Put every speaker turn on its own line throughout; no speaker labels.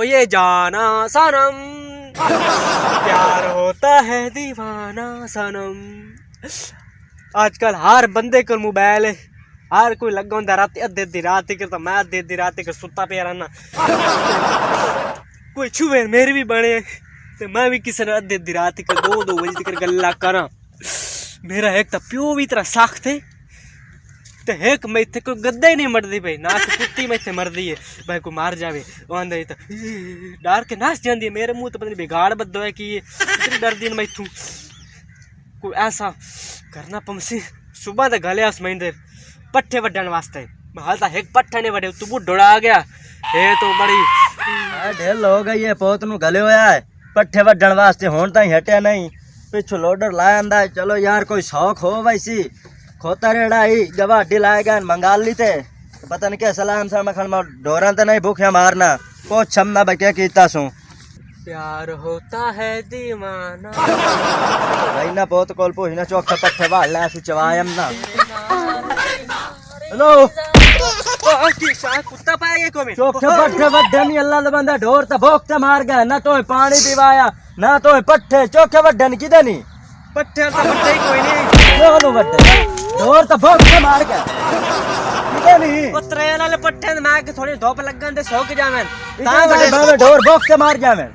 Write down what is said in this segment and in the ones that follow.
ओ ये जाना सनम, प्यार होता है दीवाना सनम। आजकल हर बंदे को मोबाइल है, हर कोई लगा होंदा रात अद्धे रात तक, तो मैं अद्धे रात तक सुता पे रहना। कोई छुए मेरे भी बने तो मैं भी किसी ने अद्धे रात तक 2 बजे तक गल्ला करा। मेरा एक तो प्यो भी इतना सख्त है, तो एक मैं इतने कोई गद्दा ही नहीं मरदी भाई, ना तो कुत्ती में इतने मरदी है भाई, कोई मार जावे आंदा तो डर के नाच जाती है। मेरे मुंह तो पता नहीं बिगाड़ बदो है कि ये इतनी डरदी मैं इतू कोई ऐसा करना पमसी। सुबह तो गले उस महीने पट्ठे वड्डन वास्ते, हाल तक एक पट्ठा नहीं वड्डे, तू बुढ़ा आ गया ये तो बड़ी
ढेर लोग ये पोत नू गले होया है पट्ठे वड्डन वास्ते, हुण ताईं हटिया नहीं। पिछू लोडर लाया आंदा, चलो यार कोई शौक हो वैसी खोता रेड़ा ही गवाडी लाएगा मंगा ली थे, पता नहीं क्या सलाम सा मखन में डोरा तो नहीं भूखिया मारना को छमना भाई क्या कीता सू।
प्यार होता है दीवाना
भाई ना बहुत कोल पोही ना चौक पट्ठे वाल ला सु चवायम ना। हेलो
कुत्ता पाएगा को में
चौक पट्ठे वड्डे नहीं अल्लाह दा बंदा ढोर तो भोगते मार गया ना, तो पानी पिवाया ना तो पट्ठे चौके वड्डे नहीं किदे नहीं
पट्ठे तो पट्ठे ही कोई नहीं
दोनों वड्डे ढोर तो भोगते मार गया किदे नहीं।
ओ त्रे वाले पट्ठे मैं के थोड़ी धूप लगन दे सो के जावें
ता बड़े ढोर भोगते मार जावें।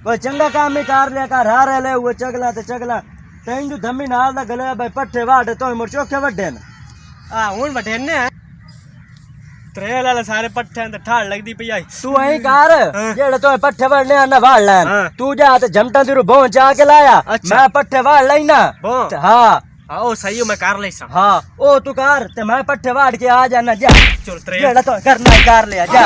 कोई चंगा काम ही कर लिया कर हारे ले वो चगला ते चगला तेन जो धम्मी नाल दा गले भाई पट्ठे वाट तो मोर चौके वड्डे न
आ हुन वड्डे ने त्रे वाले सारे पट्ठे ते ठाड़ लगदी पई आई।
तू ऐ कर जेड़े तो पट्ठे वड़ने आना वाड़ लैन तू जा ते जमटा तेरू भों चा के लाया मैं पट्ठे वाड़ लेना। हां
ओ सही मैं कर ले सा।
हां ओ तू कर ते मैं पट्ठे वाड़ के आ जाना जा।
चल त्रे
जेड़ा तो करना है कर ले जा।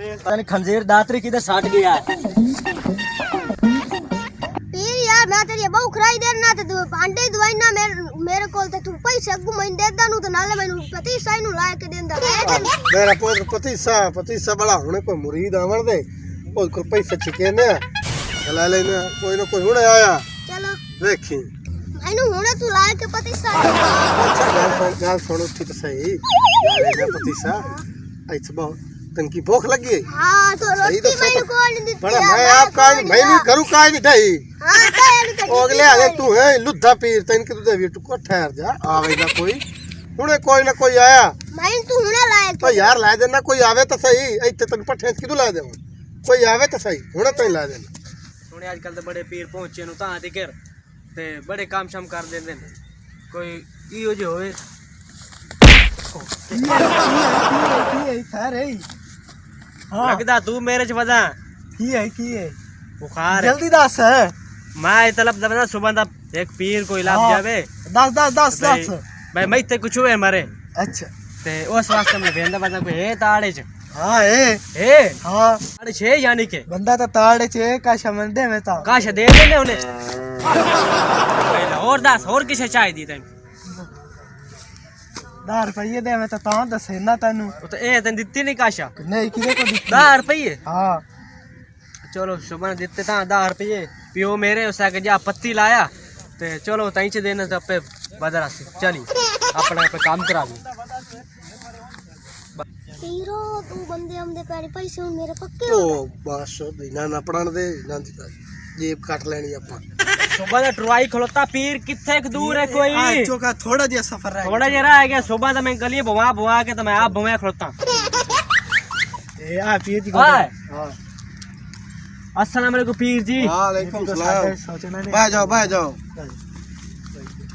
पता नहीं खंजीर दातरी किधर साट गया है।
पीर यार मैं तेरी बहु खराई देना ते तू भांडे दवाई ना मेरे कोल ते तू पैसे अगू मैं देदा नु ते नाले मैनू पति साई नु ला के देंदा
मेरा पति सा बड़ा होने कोई मुरीद आवन दे ओ को पैसे छिके ने चला लेना कोई ना कोई हुणे आया
चलो
देखी
मैनू हुणे तू ला के पति सा।
अच्छा गाल सुनो ठीक सही ले पति सा ऐसे बहुत तनकी भूख लगी है।
हां तो रोटी मैनू कोल दी
बड़ा मैं आप का मैं नहीं करू का नहीं ढई।
हां तो
अगले आ तू है लुद्धा पीर तन के तू दे को ठहर जा आवेगा कोई हुणे कोई ना कोई आया
मैं तू हुणे लाए
तो यार ला देना कोई आवे तो सही इत्ते तन पठे किदू ला देवा कोई आवे तो सही हुणे तो ला देना।
सुने आजकल तो बड़े पीर पहुंचे नु ता दिकर ते बड़े काम शाम कर देंदे कोई इयो जो होए लगदा तू मेरे च वदा
की है
बुखार
जल्दी दस
मैं तलब दबना सुबह दा एक पीर कोई लाभ जावे
10
भाई मैं ते कुछ हुए मारे
अच्छा
ते उस वास्ते में भेंदा बता कोई है ताड़े च।
हां ए हां
ताड़े छे यानी के
बंदा तो ताड़े चे का समझदे में ता
काश दे देने उन्हें और 10 और किसे चाय दी तैन
10 रुपये दे मैं तो ता दसे ना तैनू
तो ए तैन दित्ती नहीं काशा
नहीं किदे को दित्ती
10 रुपये।
हां
चलो सुबह दिते ता 10 रुपये पियो मेरे उस के जा पत्ती लाया ते चलो तई च देने तो पे बदरा से चली अपना पे काम करा दी।
पीरो तू बंदे हमदे पैसे पैसे मेरे पक्के
ओ
हो
बस ना ना पड़न दे ना जेब काट लेनी अपन
सुबह दा टरवाई खलोता पीर किथे दूर है कोई
हां चोका थोड़ा जिया सफर रह
थोड़ा जरा आ गया सुबह दा मैं गली भवा के तो मैं आप भवा खलोता
ए आ पीर जी
हां
हां
अस्सलाम वालेकुम पीर जी।
वालेकुम सलाम बैठ जाओ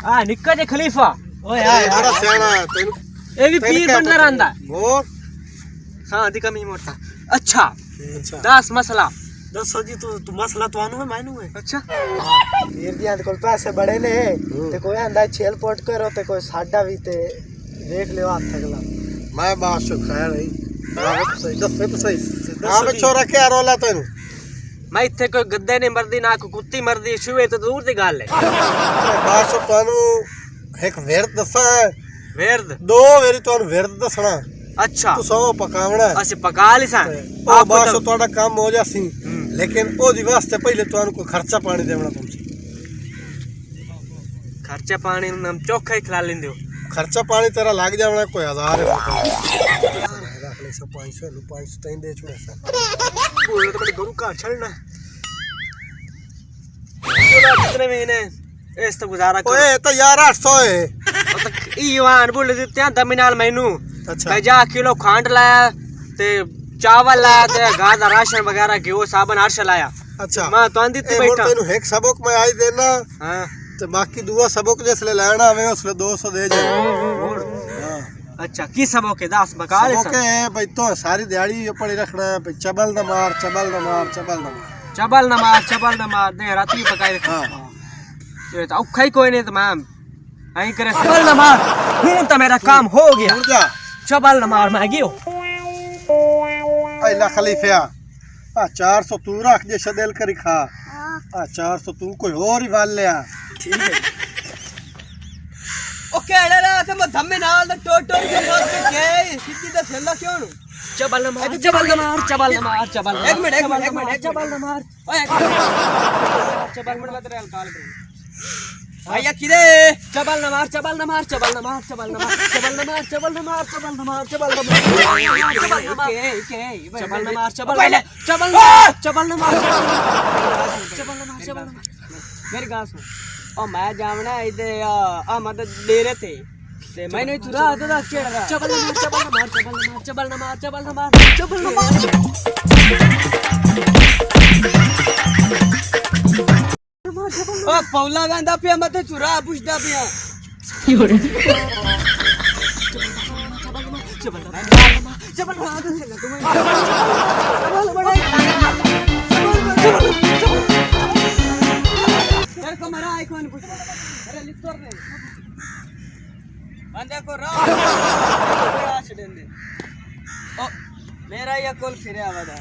आ निक्का जे खलीफा
ओए आए
बड़ा सियाना तेन
ए भी पीर बनदा रहंदा
और
हां दी कमी मोटा। अच्छा
अच्छा
10 मसला
दसो जी तू मसला तो आनू है मैनू है
अच्छा
पीर जी आंद कोल पैसे बड़े ने ते कोई आंदा छेल पोट करो ते कोई साडा भी ते देख लियो हाथ अगला
मैं बात से खैर है सही दस सही हां छोरा क्या रोला तेन
मैं इत्थे कोई गद्दे नहीं मरदी ना कोई कुत्ती मरदी छुए तो दूर दी गल है।
बात से तानू एक वेरद दसा
वेरद
2 वेरी तानू वेरद दसना
अच्छा
तू सौ पकावना
असि पका लिसा
ओ बात से तोड़ा काम हो जासी लेकिन ओ दी वास्ते पहले तानू को खर्चा पानी देवना तुमसे
खर्चा पानी हम चोखा ही खिला लेंदे हो
खर्चा पानी तेरा लग जावना कोई 1000 रुपए 500 ਨੂੰ 500 ਤੈਨੂੰ ਦੇ ਛੁੜਾ ਸਾ
बोल तो मैंने घरों कहाँ छोड़ना चलो कितने महीने इस तो गुजारा करो
ਓਏ ਤਾਂ ਯਾਰ 800 ਹੈ
ईवान बोल देते हैं दमिनाल मैनू
अच्छा।
मैं जा किलो खांड लाया ते चावल लाया ते गां दा राशन वगैरह घिओ साबन हर शे लाया
ਅੱਛਾ
मैं तो आंदी
ਇਹ
थी
ਹੁਣ
बैठा
ਤੈਨੂੰ ਇੱਕ ਸਬਕ ਮੈਂ ਆਈ ਦੇਣਾ
हां
ਤੇ ਬਾਕੀ ਦੂਆ ਸਬਕ ਜਿਸਲੇ ਲੈਣਾ ਆਵੇ ਉਸਲੇ 200 ਦੇ ਜਾ ਹਾਂ
अच्छा की सबो के 10 बका ले
ਸਬਕ ਹੈ ਭਈ ਤੋ ਸਾਰੀ ਦਿਹਾੜੀ ਪੜੀ ਰੱਖਣਾ ਹੈ ਭਈ ਚਬਲ ਨਾ ਮਾਰ ਚਬਲ ਨਾ ਮਾਰ ਚਬਲ ਨਾ ਮਾਰ
चबल न मार दे राती पकाए
हाँ।
ये तो औखा ही कोई नहीं तो मैं आई करे चबल न मार हूं तो मेरा काम हो गया
उड़ जा
चबल न मार मैं गियो
ऐला खलीफिया आ 400 तू रख जे शदेल करी खा
हाँ
आ 400 तू कोई और ही वाल लिया
ठीक है ओ केड़े रा ते मैं धम्मे नाल दा टोटो के साथ के सिद्धी दा सेला क्यों नु चबल न मार एक मिनट चबल न मार ओए चबल मिनट लग रहा है काल आया किरे चबल न मार चबल न मार चबल न मार चबल न मार चबल न मार चबल न मार चबल न मार चबल न मार चबल न मार चबल न मार मेरी गाल सुन ओ मैं जावना इधर आ मदद ले रहे थे ते मैंने चुरा तो दस केड़ा चबल न मार ओ पौला गांदा पिया मते चुरा पुछदा पिया तेरे को मरा आईफोन पूछ अरे लिफ्ट कर दे बंदे को रा दे ओ मेरा ये कॉल फिरे आवादा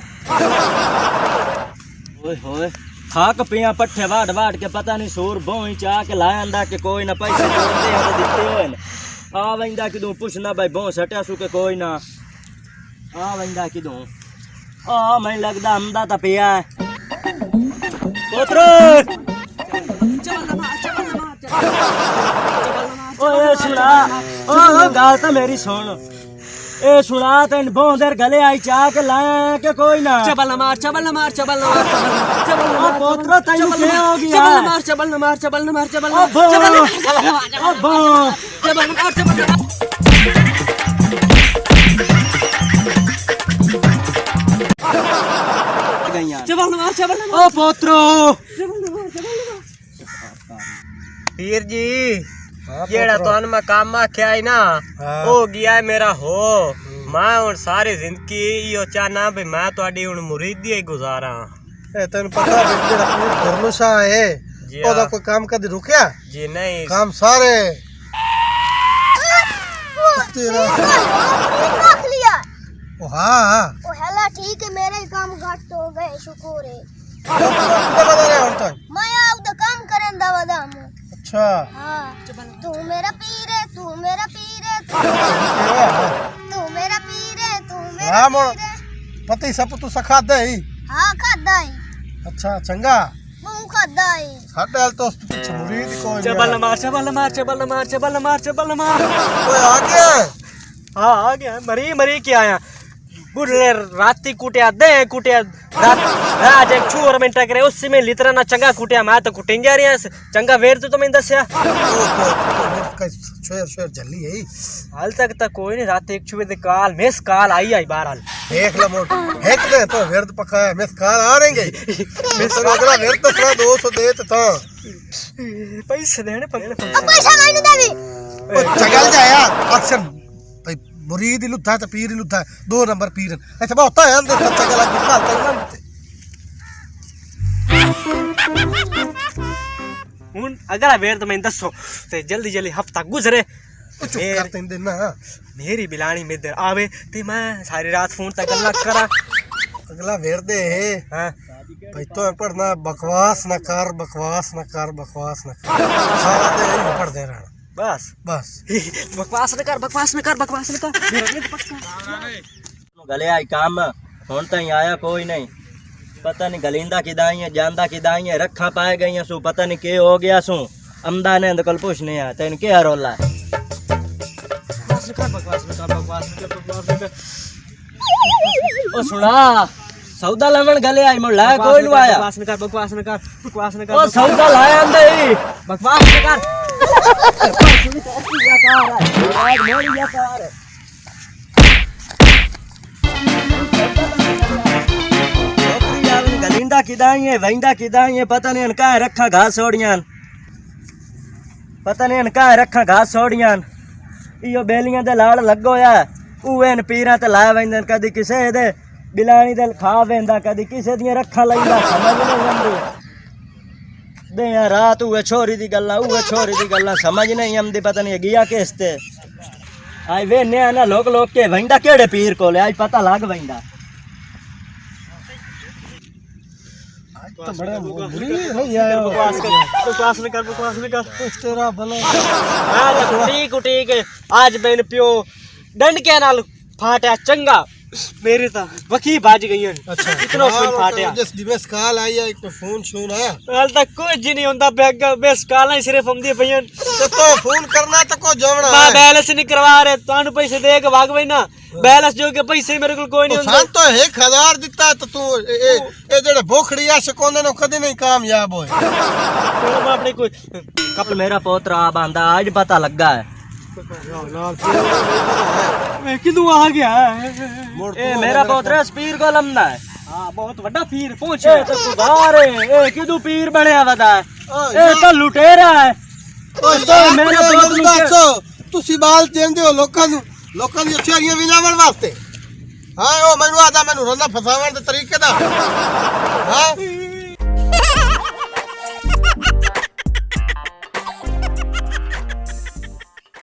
ओए होए खाक पिया पट्ठे वाड़ वाड़ के पता नहीं सूर बोई चाह के लाया आंदा कि कोई ना पैसे जोड़ते हैं तो दिते हैं आ वंदा कि दूं पुछना भाई बो सटिया सु के कोई ना आ वंदा कि दूं आ मैं लगदा आंदा ता पिया पुत्र ओए सुना ओ गाल तो मेरी सुन ए सुना तेन बोंदर गले आई चाह के लाया के कोई ना
चबल न मार
पोत्र तैनू के हो गया
चबल न मार
अब्बा ओ पोत्रो
वीर जी जेड़ा तुहानू मैं काम आख्या है ना हो गया है मेरा हो मैं हुण सारी जिंदगी इहो चाहना भी मैं तुहाडी हुण मुरीदी ही गुजारा
ए तैਨੂੰ ਪਤਾ ਵੀ ਜਿਹੜਾ ਪੀਰ ਗੁਰਮੁਸ਼ਾ ਹੈ
जी
ਉਹਦਾ
हाँ।
ਕੋਈ ਕੰਮ ਕਦੇ ਰੁਕਿਆ
जी नहीं
काम सारे तेरा
रख लिया
ओ हाँ
ओ हेला ठीक है मेरे काम घट हो गए शुक्र है
कितना बता रहे हो तक
मैं आउदा काम करन दा वदा मु
अच्छा
हाँ तू मेरा पीर है तू मेरा पीर है तू मेरा पीर है तू मेरा
हाँ मोड़
पीर है
पति सब तू सखा दे ही
हाँ खादा है
अच्छा चंगा
तू खादा है
ਸਾਡੇ ਹਾਲ ਤੋਂ ਪਿੱਛੇ ਮੁਰੀਦ ਕੋਈ
चबल न मार
ओए आ गया
हाँ आ गया मरी के आया बुढ़ले राती कुटिया दे कुटिया रात एक छूर मिनट करे उसी में लितरा ना चंगा कुटिया मैं तो कुटिंगा रही चंगा वेर तो मैं दसिया
शेर जल्ली है
हाल तक कोई नहीं रात एक छुए दे काल मिस काल आई बहरहाल
देख ला मोट हेक दे तो विरद पकाया मिस कार आ रहेंगे मिस अगला विरद तो थोड़ा 200 दे तो था
पैसे देने पड़े
पैसा मैंने देवी
ओ जगल जाया अक्सर भाई मुरीद ही लुद्धा तो पीर ही लुद्धा 2 नंबर पीर ऐसा बहुत है अंदर सच्चा गला निकाल तक
हुन अगला वेर तो मैं दसो ते जल्दी हफ्ता गुजरे
चुप कर तीन दिन ना
मेरी बिलानी में इधर आवे ते मैं सारी रात फोन तक गल्ला करा
अगला वेर दे
हां
भाई तो पढ़ना बकवास न कर सारा दिन पढ़ दे रहा
बस
बस
बकवास न कर
गले आई काम हुण ताईं आया कोई नहीं पता नहीं गलींदा किदाई है जानदा किदाई है रखा पाए गई सू पता नहीं के हो गया सू अमदा ने कल पूछने आ तेन क्या रोला है
बकवास न कर
ओ सुना सौदा लवण गले आई मुड़ लाया कोई नहीं आया
बकवास न कर बकवास न कर बकवास न कर
ओ सौदा लाया अंदर ही
बकवास न कर
गलिंदा किदाई है वहिंदा किदाई है पता नहीं इनका रखा घास छोड़ियां पता नहीं इनका रखा घास छोड़ियां इयो बेलियां दे लाड़ लगो होया उवे इन पीरां ते ला वेंदे कदी किसे दे बिलाणी दे खा वेंदा कदी किसे दी रखा लईंदा समझ नहीं आंदी दे यार रात उवे छोरी दी गल्ला समझ नहीं आंदी पता नहीं गया किस ते आई वे ने ना लोग के वहिंदा केड़े पीर कोले आज पता लग वेंदा
तो बड़ा मुरीद है यार
बकवास न कर
तेरा भला
ठीक ठीक आज मैंने पियो डंड के नाल फाटा चंगा मेरे ता वकी बाज गई
अच्छा
इतना फोन फाटया
जिस दिवस काल आई है एक फोन शोन आया
हाल तक कोई जी नहीं होंदा बैग बेस काला ही सिर्फ हम दी भैयन
तो फोन करना तो को जवना
मैं बैलेंस नहीं करवा रहे तानु पैसे दे के भाग वई ना बैलेंस जो के पैसे मेरे को कोई नहीं होंदा
सान तो 1000 दिता तो तू ए जेड़े भोखड़ी आ सकोंदे नो कदी नहीं कामयाब होए
तो मैं अपने कोई
कपल मेरा पोतरा बांधा आज पता लगा है
मैं किदू आ गया
ए मेरा पोतरा स्पीर को लमना है
हां बहुत बड़ा पीर पहुंच
ए तो सुधार है ए किदू पीर बनया वदा है ए तो लुटेरा है तो मेरा पोतरू
ਦੱਸੋ ਤੁਸੀਂ ਬਾਲ ਦੇਂਦੇ ਹੋ ਲੋਕਾਂ ਨੂੰ ਚੋਰੀਆਂ ਵਿਜਾਵਣ ਵਾਸਤੇ ਹਾਂ ਉਹ ਮੈਨੂੰ ਆਦਾ ਮੈਨੂੰ ਰੰਦਾ ਫਸਾਵਣ ਦੇ ਤਰੀਕੇ ਦਾ ਹਾਂ